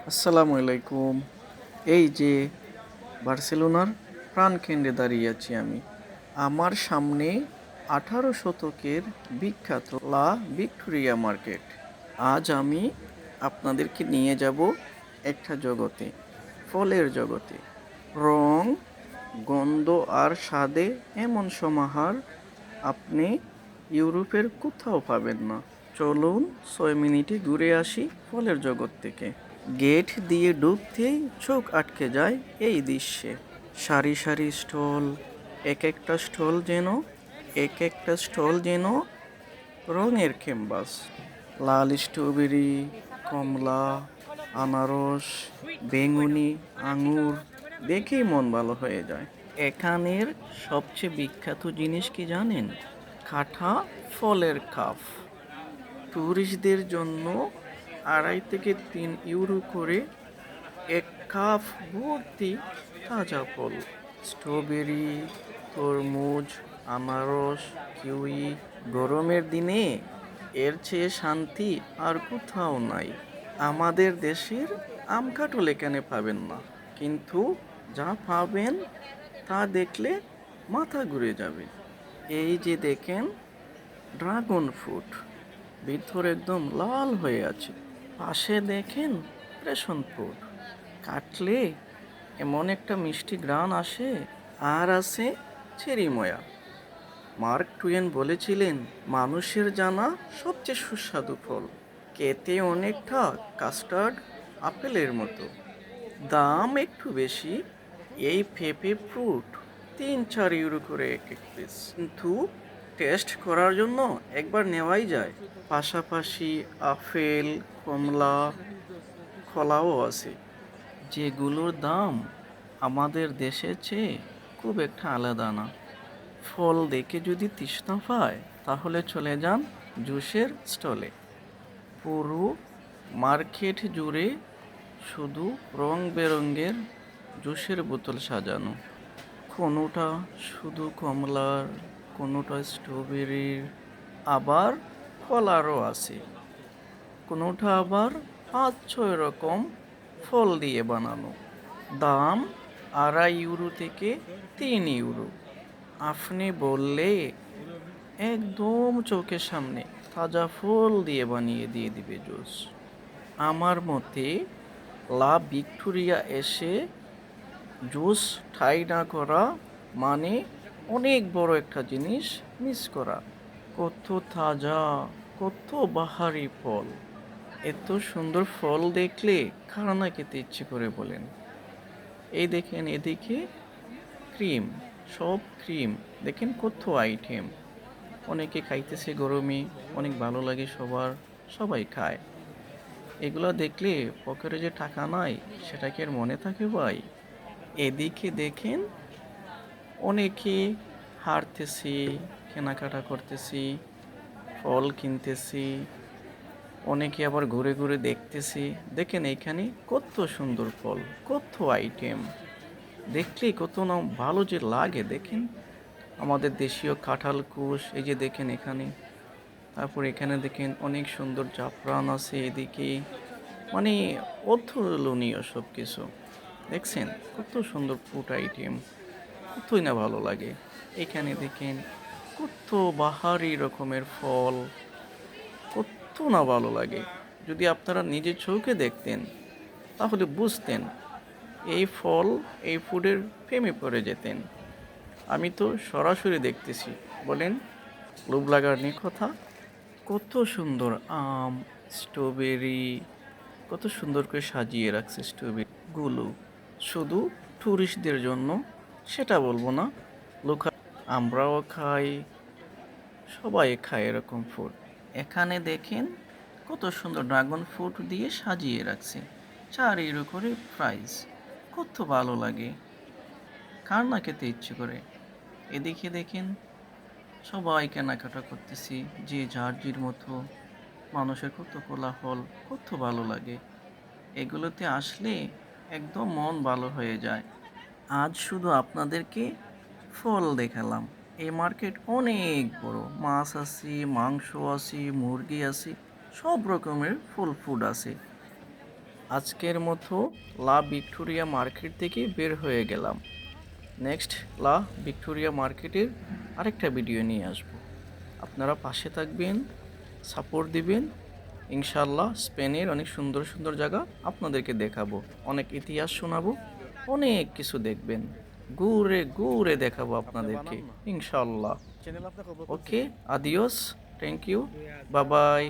আসসালামু আলাইকুম। এই যে বার্সেলোনার প্রাণকেন্দ্রে দাঁড়িয়ে আছি আমি। আমার সামনে 18 শতকের বিখ্যাত লা ভিক্টোরিয়া মার্কেট। আজ আমি আপনাদেরকে নিয়ে যাব একটা জগতে, ফলের জগতে। রং, গন্ধ আর স্বাদে এমন সমাহার আপনি ইউরোপের কোথাও পাবেন না। চলুন 6 মিনিটে ঘুরে আসি ফলের জগৎ থেকে। গেট দিয়ে ঢুকতেই চোখ আটকে যায় এই দৃশ্যে। সারি সারি স্টল, এক একটা স্টল যেন রঙের ক্যানভাস। লাল স্ট্রবেরি, কমলা, আনারস, বেগুনি, আঙুর দেখেই মন ভালো হয়ে যায়। এখানের সবচেয়ে বিখ্যাত জিনিস কি জানেন? কাঠা ফলের কাপ। ট্যুরিস্টদের জন্য 2.5 থেকে 3 ইউরো করে এক কাপ ভর্তি তাজা ফল। স্ট্রবেরি, তরমুজ, আনারস, কিউই। গরমের দিনে এর চেয়ে শান্তি আর কোথাও নাই। আমাদের দেশের আম কাঁঠাল এখানে পাবেন না, কিন্তু যা পাবেন তা দেখলে মাথা ঘুরে যাবে। এই যে দেখেন, ড্রাগন ফ্রুট, ভিতর একদম লাল হয়ে আছে। পাশে দেখেন প্যাশন ফ্রুট, কাটলে এমন একটা মিষ্টি ঘ্রাণ আসে। আর আছে চেরি ময়া। মার্ক টুয়েন বলেছিলেন, মানুষের জানা সবচেয়ে সুস্বাদু ফল। খেতে অনেকটা কাস্টার্ড আপেলের মতো, দাম একটু বেশি। এই পেঁপে ফ্রুট 3-4 ইউরো করে এক এক পিস, কিন্তু টেস্ট করার জন্য একবার নেওয়াই যায়। পাশাপাশি আপেল, কমলা, কলাও আছে, যেগুলোর দাম আমাদের দেশের চেয়ে খুব একটা আলাদা না। ফল দেখে যদি তৃষ্ণা পায়, তাহলে চলে যান জুসের স্টলে। পুরো মার্কেট জুড়ে শুধু রং বেরঙের জুসের বোতল সাজানো। কোনোটা শুধু কমলার, কোনোটা স্ট্রবেরির, আবার কলারও আছে। কোনোটা আবার 5-6 রকম ফল দিয়ে বানানো। দাম 2.5 ইউরো থেকে 3 ইউরো। আপনি বললে একদম চোখের সামনে তাজা ফল দিয়ে বানিয়ে দিয়ে দিবে জুস। আমার মতে লা ভিক্টোরিয়া এসে জুস ট্রাই না করা মানে অনেক বড় একটা জিনিস মিস করা। কত তাজা, কত বাহারি ফল! এত সুন্দর ফল দেখলে কার না খেতে ইচ্ছে করে বলেন? এই দেখেন এদিকে ক্রিম, সব ক্রিম। দেখেন কত আইটেম। অনেকে খাইতেছে গরমে, অনেক ভালো লাগে সবার, সবাই খায়। এগুলা দেখলে পকেটে যে টাকা নাই, সেটা কি আর মনে থাকে ভাই? এদিকে দেখেন অনেকে হাঁটতেছি, কেনাকাটা করতেছি, ফল কিনতেছি। অনেকে আবার ঘুরে ঘুরে দেখতেছি। দেখেন এইখানে কত সুন্দর ফল, কত আইটেম। দেখলেই কত না ভালো যে লাগে। দেখেন আমাদের দেশীয় কাঁঠাল কুশ, এই যে দেখেন এখানে। তারপর এখানে দেখেন অনেক সুন্দর জাফরান আছে এদিকে। মানে অতুলনীয় সব কিছু। দেখছেন কত সুন্দর ফুড আইটেম, কতই না ভালো লাগে। এখানে দেখেন কত বাহারি রকমের ফল, কত না ভালো লাগে। যদি আপনারা নিজের চোখে দেখতেন, তাহলে বুঝতেন এই ফল, এই ফুডের প্রেমে পড়ে যেতেন। আমি তো সরাসরি দেখতেছি, বলেন লোভ লাগার নেই কথা। কত সুন্দর আম, স্ট্রবেরি, কত সুন্দর করে সাজিয়ে রাখছে স্ট্রবেরিগুলো। শুধু ট্যুরিস্টদের জন্য সেটা বলবো না, লোকাল আমরাও খাই, সবাই খায় এরকম ফুড। এখানে দেখেন কত সুন্দর ড্রাগন ফ্রুট দিয়ে সাজিয়ে রাখছে। 4 ইউরো করে প্রাইস। কত ভালো লাগে, কার না খেতে ইচ্ছে করে? এদিকে দেখেন সবাই কেনাকাটা করতেছি, যে যার জির মতো। মানুষের কত কোলাহল, কত ভালো লাগে। এগুলোতে আসলে একদম মন ভালো হয়ে যায়। আজ শুধু আপনাদেরকে ফল দেখালাম। এই মার্কেট অনেক বড়। মাছ আছে, মাংস আছে, মুরগি আছে, সব রকমের ফুল ফুড আছে। আজকের মতো লা ভিক্টোরিয়া মার্কেট থেকে বের হয়ে গেলাম। নেক্সট লা ভিক্টোরিয়া মার্কেটের আরেকটা ভিডিও নিয়ে আসব। আপনারা পাশে থাকবেন, সাপোর্ট দিবেন। ইনশাল্লাহ স্পেনের অনেক সুন্দর সুন্দর জায়গা আপনাদেরকে দেখাবো, অনেক ইতিহাস শোনাবো, অনেক কিছু দেখবেন, ঘুরে ঘুরে দেখাবো আপনাদেরকে ইনশাল্লাহ। ওকে, আদিওস, থ্যাংক ইউ, বাই বাই।